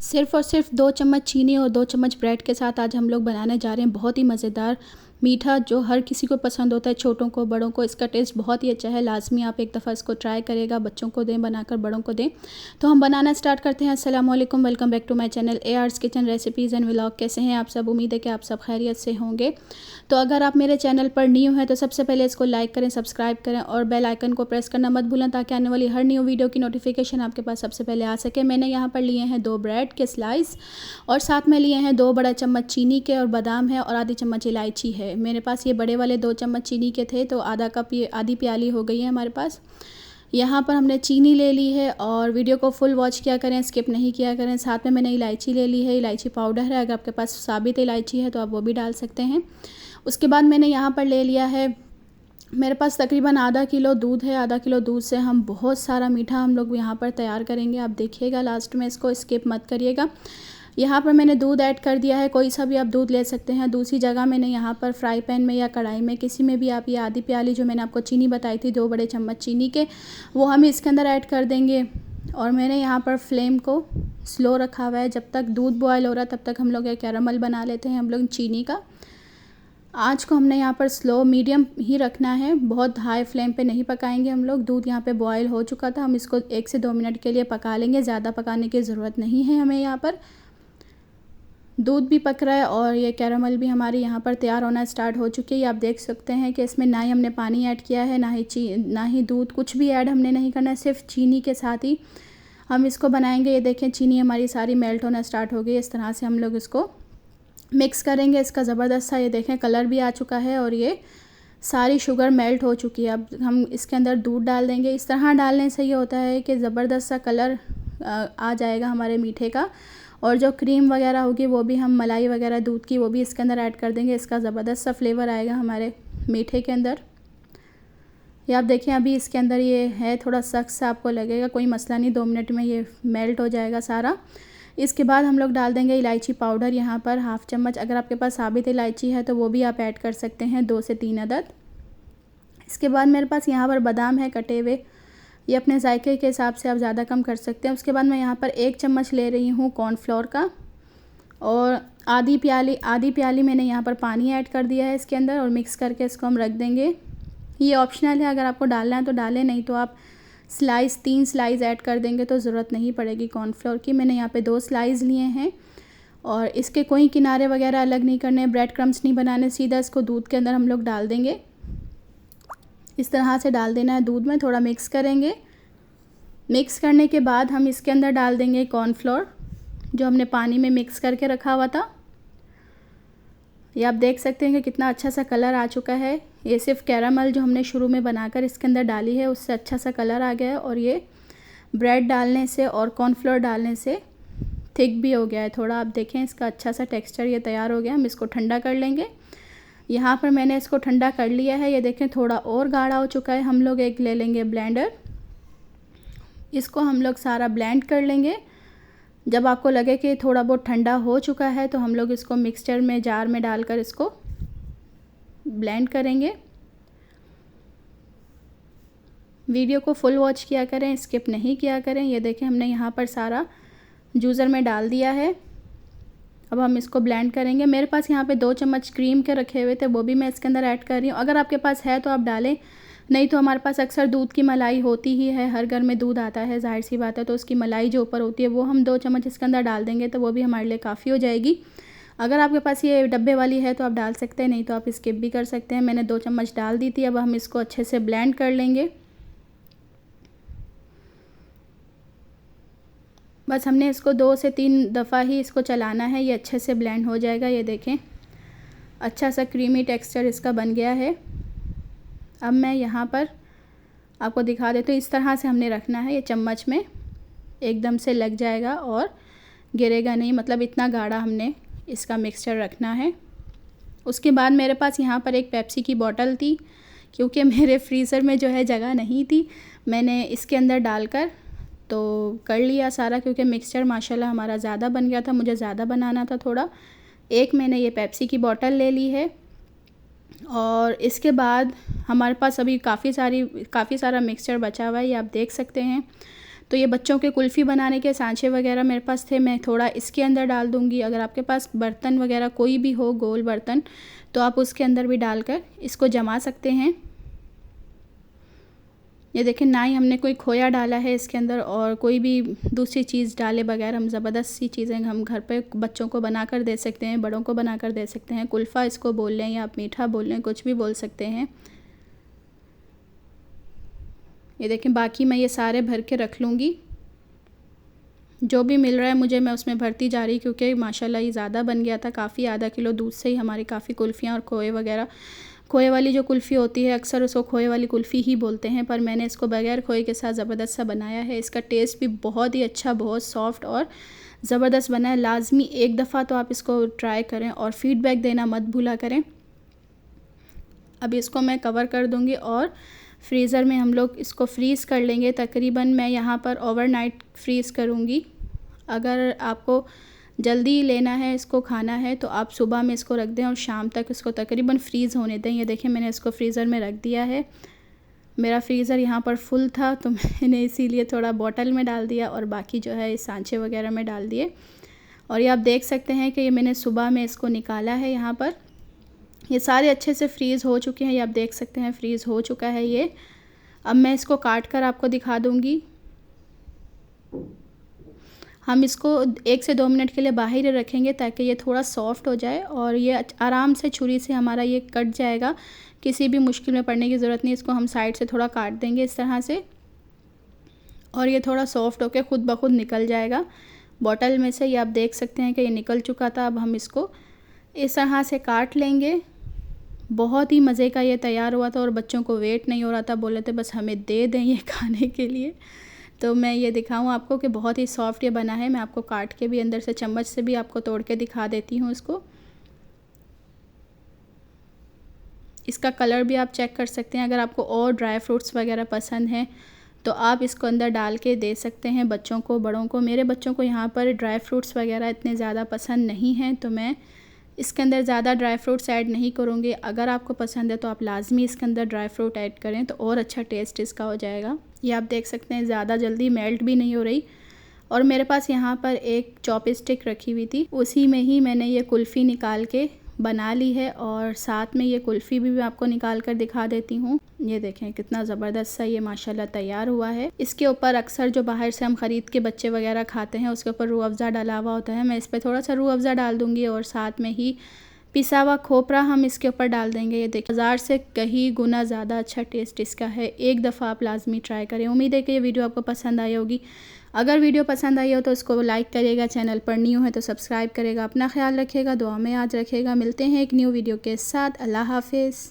सिर्फ़ और सिर्फ 2 चम्मच चीनी और 2 चम्मच ब्रेड के साथ आज हम लोग बनाने जा रहे हैं बहुत ही मज़ेदार मीठा, जो हर किसी को पसंद होता है, छोटों को, बड़ों को। इसका टेस्ट बहुत ही अच्छा है। लाज़मी आप एक दफ़ा इसको ट्राई करिएगा, बच्चों को दें बनाकर, बड़ों को दें। तो हम बनाना स्टार्ट करते हैं। अस्सलाम वालेकुम, welcome back to my channel AR's kitchen recipes and vlog. कैसे हैं आप सब? उम्मीद है कि आप सब खैरियत से होंगे। तो अगर आप मेरे चैनल पर न्यू हैं तो सबसे पहले इसको लाइक करें, सब्सक्राइब करें और बेल आइकन को प्रेस करना मत भूलें, ताकि आने वाली हर न्यू वीडियो की नोटिफिकेशन आपके पास सबसे पहले आ सके। मैंने यहाँ पर लिए हैं 2 ब्रेड के स्लाइस और साथ में लिए हैं 2 बड़ा चम्मच चीनी के, और बादाम है और आधी चम्मच इलायची है। मेरे पास ये बड़े वाले 2 चम्मच चीनी के थे, तो आधा कप, ये आधी प्याली हो गई है हमारे पास। यहाँ पर हमने चीनी ले ली है, और वीडियो को फुल वॉच किया करें, स्किप नहीं किया करें। साथ में मैंने इलायची ले ली है, इलायची पाउडर है। अगर आपके पास साबित इलायची है तो आप वो भी डाल सकते हैं। उसके बाद मैंने यहाँ पर ले लिया है, मेरे पास तकरीबन आधा किलो दूध है। आधा किलो दूध से हम बहुत सारा मीठा हम लोग यहाँ पर तैयार करेंगे। आप देखिएगा लास्ट में, इसको स्किप मत करिएगा। यहाँ पर मैंने दूध ऐड कर दिया है, कोई सा भी आप दूध ले सकते हैं। दूसरी जगह मैंने यहाँ पर फ्राई पैन में या कढ़ाई में, किसी में भी आप ये आधी प्याली जो मैंने आपको चीनी बताई थी, 2 बड़े चम्मच चीनी के, वो हम इसके अंदर ऐड कर देंगे। और मैंने यहाँ पर फ्लेम को स्लो रखा हुआ है। जब तक दूध बॉयल हो रहा है तब तक हम लोग एक कैरामल बना लेते हैं हम लोग चीनी का। आँच को हमने यहाँ पर स्लो मीडियम ही रखना है, बहुत हाई फ्लेम पे नहीं पकाएंगे हम लोग। दूध यहाँ पे बॉयल हो चुका था, हम इसको 1 से 2 मिनट के लिए पका लेंगे। ज़्यादा पकाने की ज़रूरत नहीं है हमें। यहाँ पर दूध भी पक रहा है और ये कैरामल भी हमारी यहाँ पर तैयार होना स्टार्ट हो चुकी है। ये आप देख सकते हैं कि इसमें ना ही हमने पानी ऐड किया है, ना ही दूध, कुछ भी ऐड हमने नहीं करना है। सिर्फ चीनी के साथ ही हम इसको बनाएंगे। ये देखें, चीनी हमारी सारी मेल्ट होना स्टार्ट हो गई। इस तरह से हम लोग इसको मिक्स करेंगे। इसका ज़बरदस्त सा, ये देखें, कलर भी आ चुका है और ये सारी शुगर मेल्ट हो चुकी है। अब हम इसके अंदर दूध डाल देंगे। इस तरह डालने से ये होता है कि ज़बरदस्त सा कलर आ जाएगा हमारे मीठे का, और जो क्रीम वगैरह होगी वो भी, हम मलाई वगैरह दूध की, वो भी इसके अंदर ऐड कर देंगे। इसका ज़बरदस्त सा फ्लेवर आएगा हमारे मीठे के अंदर। ये आप देखें, अभी इसके अंदर ये है थोड़ा सख्त सा, आपको लगेगा, कोई मसला नहीं, 2 मिनट में ये मेल्ट हो जाएगा सारा। इसके बाद हम लोग डाल देंगे इलायची पाउडर, यहाँ पर हाफ़ चम्मच। अगर आपके पास साबित इलायची है तो वो भी आप ऐड कर सकते हैं, 2 से 3 अदद। इसके बाद मेरे पास यहाँ पर बादाम है कटे हुए, ये अपने जायके के हिसाब से आप ज़्यादा कम कर सकते हैं। उसके बाद मैं यहाँ पर 1 चम्मच ले रही हूँ कॉर्नफ्लोर का, और आधी प्याली मैंने यहाँ पर पानी ऐड कर दिया है इसके अंदर, और मिक्स करके इसको हम रख देंगे। ये ऑप्शनल है, अगर आपको डालना है तो डालें, नहीं तो आप 3 स्लाइस ऐड कर देंगे तो ज़रूरत नहीं पड़ेगी कॉर्नफ्लोर की। मैंने यहाँ पे 2 स्लाइस लिए हैं, और इसके कोई किनारे वगैरह अलग नहीं करने, ब्रेड क्रम्स नहीं बनाने, सीधा इसको दूध के अंदर हम लोग डाल देंगे। इस तरह से डाल देना है दूध में, थोड़ा मिक्स करेंगे। मिक्स करने के बाद हम इसके अंदर डाल देंगे कॉर्नफ्लोर, जो हमने पानी में मिक्स करके रखा हुआ था। ये आप देख सकते हैं कि कितना अच्छा सा कलर आ चुका है। ये सिर्फ कैरामल जो हमने शुरू में बनाकर इसके अंदर डाली है, उससे अच्छा सा कलर आ गया है, और ये ब्रेड डालने से और कॉर्नफ्लोर डालने से थिक भी हो गया है थोड़ा। आप देखें, इसका अच्छा सा टेक्सचर ये तैयार हो गया। हम इसको ठंडा कर लेंगे। यहाँ पर मैंने इसको ठंडा कर लिया है। ये देखें, थोड़ा और गाढ़ा हो चुका है। हम लोग एक ले लेंगे ब्लेंडर, इसको हम लोग सारा ब्लेंड कर लेंगे। जब आपको लगे कि थोड़ा बहुत ठंडा हो चुका है तो हम लोग इसको मिक्सचर में, जार में डालकर इसको ब्लेंड करेंगे। वीडियो को फुल वॉच किया करें, स्किप नहीं किया करें। ये देखें, हमने यहाँ पर सारा जूसर में डाल दिया है। अब हम इसको ब्लेंड करेंगे। मेरे पास यहाँ पे 2 चम्मच क्रीम के रखे हुए थे, वो भी मैं इसके अंदर ऐड कर रही हूँ। अगर आपके पास है तो आप डालें, नहीं तो हमारे पास अक्सर दूध की मलाई होती ही है, हर घर में दूध आता है, जाहिर सी बात है, तो उसकी मलाई जो ऊपर होती है वो हम 2 चम्मच इसके अंदर डाल देंगे, तो वो भी हमारे लिए काफ़ी हो जाएगी। अगर आपके पास ये डब्बे वाली है तो आप डाल सकते हैं, नहीं तो आप स्किप भी कर सकते हैं। मैंने 2 चम्मच डाल दी थी। अब हम इसको अच्छे से ब्लेंड कर लेंगे। बस हमने इसको 2 से 3 दफ़ा ही इसको चलाना है, ये अच्छे से ब्लेंड हो जाएगा। ये देखें, अच्छा सा क्रीमी टेक्सचर इसका बन गया है। अब मैं यहाँ पर आपको दिखा देती हूँ, इस तरह से हमने रखना है। ये चम्मच में एकदम से लग जाएगा और गिरेगा नहीं, मतलब इतना गाढ़ा हमने इसका मिक्सचर रखना है। उसके बाद मेरे पास यहाँ पर एक पेप्सी की बोतल थी, क्योंकि मेरे फ्रीज़र में जो है जगह नहीं थी, मैंने इसके अंदर डालकर तो कर लिया सारा, क्योंकि मिक्सचर माशाल्लाह हमारा ज़्यादा बन गया था, मुझे ज़्यादा बनाना था थोड़ा। एक मैंने ये पेप्सी की बोतल ले ली है, और इसके बाद हमारे पास अभी काफ़ी सारा मिक्सचर बचा हुआ है, ये आप देख सकते हैं। तो ये बच्चों के कुल्फ़ी बनाने के सांचे वगैरह मेरे पास थे, मैं थोड़ा इसके अंदर डाल दूँगी। अगर आपके पास बर्तन वगैरह कोई भी हो, गोल बर्तन, तो आप उसके अंदर भी डालकर इसको जमा सकते हैं। ये देखें, ना ही हमने कोई खोया डाला है इसके अंदर और कोई भी दूसरी चीज़ डाले बगैर हम ज़बरदस्त सी चीज़ें हम घर पे बच्चों को बना कर दे सकते हैं, बड़ों को बना कर दे सकते हैं। कुल्फ़ा इसको बोल लें या आप मीठा बोल लें, कुछ भी बोल सकते हैं। ये देखें, बाकी मैं ये सारे भर के रख लूँगी। जो भी मिल रहा है मुझे मैं उसमें भरती जा रही, क्योंकि माशाल्लाह ये ज़्यादा बन गया था काफ़ी। आधा किलो दूध से ही हमारी काफ़ी कुल्फ़ियाँ और खोए वगैरह, खोए वाली जो कुल्फ़ी होती है अक्सर उसको खोए वाली कुल्फ़ी ही बोलते हैं, पर मैंने इसको बगैर खोए के साथ ज़बरदस्त सा बनाया है। इसका टेस्ट भी बहुत ही अच्छा, बहुत सॉफ्ट और ज़बरदस्त बना है। लाज़मी एक दफ़ा तो आप इसको ट्राई करें और फ़ीडबैक देना मत भूला करें। अब इसको मैं कवर कर दूँगी और फ्रीज़र में हम लोग इसको फ्रीज़ कर लेंगे। तकरीबन मैं यहाँ पर ओवरनाइट फ्रीज़ करूँगी। अगर आपको जल्दी लेना है, इसको खाना है, तो आप सुबह में इसको रख दें और शाम तक इसको तकरीबन फ्रीज़ होने दें। ये देखें, मैंने इसको फ्रीज़र में रख दिया है। मेरा फ्रीज़र यहाँ पर फुल था तो मैंने इसीलिए थोड़ा बॉटल में डाल दिया और बाकी जो है इस सांचे वगैरह में डाल दिए। और ये आप देख सकते हैं कि ये मैंने सुबह में इसको निकाला है। यहाँ पर ये सारे अच्छे से फ्रीज़ हो चुके हैं, ये आप देख सकते हैं फ्रीज़ हो चुका है ये। अब मैं इसको काट कर आपको दिखा दूँगी। हम इसको 1 से 2 मिनट के लिए बाहर ही रखेंगे ताकि ये थोड़ा सॉफ़्ट हो जाए और ये आराम से छुरी से हमारा ये कट जाएगा। किसी भी मुश्किल में पड़ने की ज़रूरत नहीं। इसको हम साइड से थोड़ा काट देंगे इस तरह से और ये थोड़ा सॉफ़्ट होकर ख़ुद ब खुद निकल जाएगा बॉटल में से। ये आप देख सकते हैं कि ये निकल चुका था। अब हम इसको इस तरह से काट लेंगे। बहुत ही मज़े का ये तैयार हुआ था और बच्चों को वेट नहीं हो रहा था, बोले थे बस हमें दे दें ये खाने के लिए। तो मैं ये दिखाऊं आपको कि बहुत ही सॉफ्ट ये बना है। मैं आपको काट के भी अंदर से चम्मच से भी आपको तोड़ के दिखा देती हूँ इसको। इसका कलर भी आप चेक कर सकते हैं। अगर आपको और ड्राई फ्रूट्स वगैरह पसंद हैं तो आप इसको अंदर डाल के दे सकते हैं बच्चों को, बड़ों को। मेरे बच्चों को यहाँ पर ड्राई फ्रूट्स वगैरह इतने ज़्यादा पसंद नहीं हैं, तो मैं इसके अंदर ज़्यादा ड्राई फ्रूट्स ऐड नहीं करूँगी। अगर आपको पसंद है तो आप लाजमी इसके अंदर ड्राई फ्रूट ऐड करें तो और अच्छा टेस्ट इसका हो जाएगा। ये आप देख सकते हैं ज़्यादा जल्दी मेल्ट भी नहीं हो रही। और मेरे पास यहाँ पर एक चॉपस्टिक रखी हुई थी, उसी में ही मैंने ये कुल्फ़ी निकाल के बना ली है और साथ में ये कुल्फ़ी भी मैं आपको निकाल कर दिखा देती हूँ। ये देखें कितना ज़बरदस्त सा ये माशाल्लाह तैयार हुआ है। इसके ऊपर अक्सर जो बाहर से हम ख़रीद के बच्चे वगैरह खाते हैं उसके ऊपर रूह अफ़ज़ा डाला हुआ होता है। मैं इस पर थोड़ा सा रूह अफ़ज़ा डाल दूँगी और साथ में ही पिसा हुआ खोपरा हम इसके ऊपर डाल देंगे। ये देखिए बाज़ार से कहीं गुना ज़्यादा अच्छा टेस्ट इसका है। एक दफ़ा आप लाजमी ट्राई करें। उम्मीद है कि ये वीडियो आपको पसंद आई होगी। अगर वीडियो पसंद आई हो तो इसको लाइक करिएगा, चैनल पर न्यू है तो सब्सक्राइब करेगा। अपना ख्याल रखिएगा, दुआ में याद रखिएगा। मिलते हैं एक न्यू वीडियो के साथ। अल्लाह हाफ़िज़।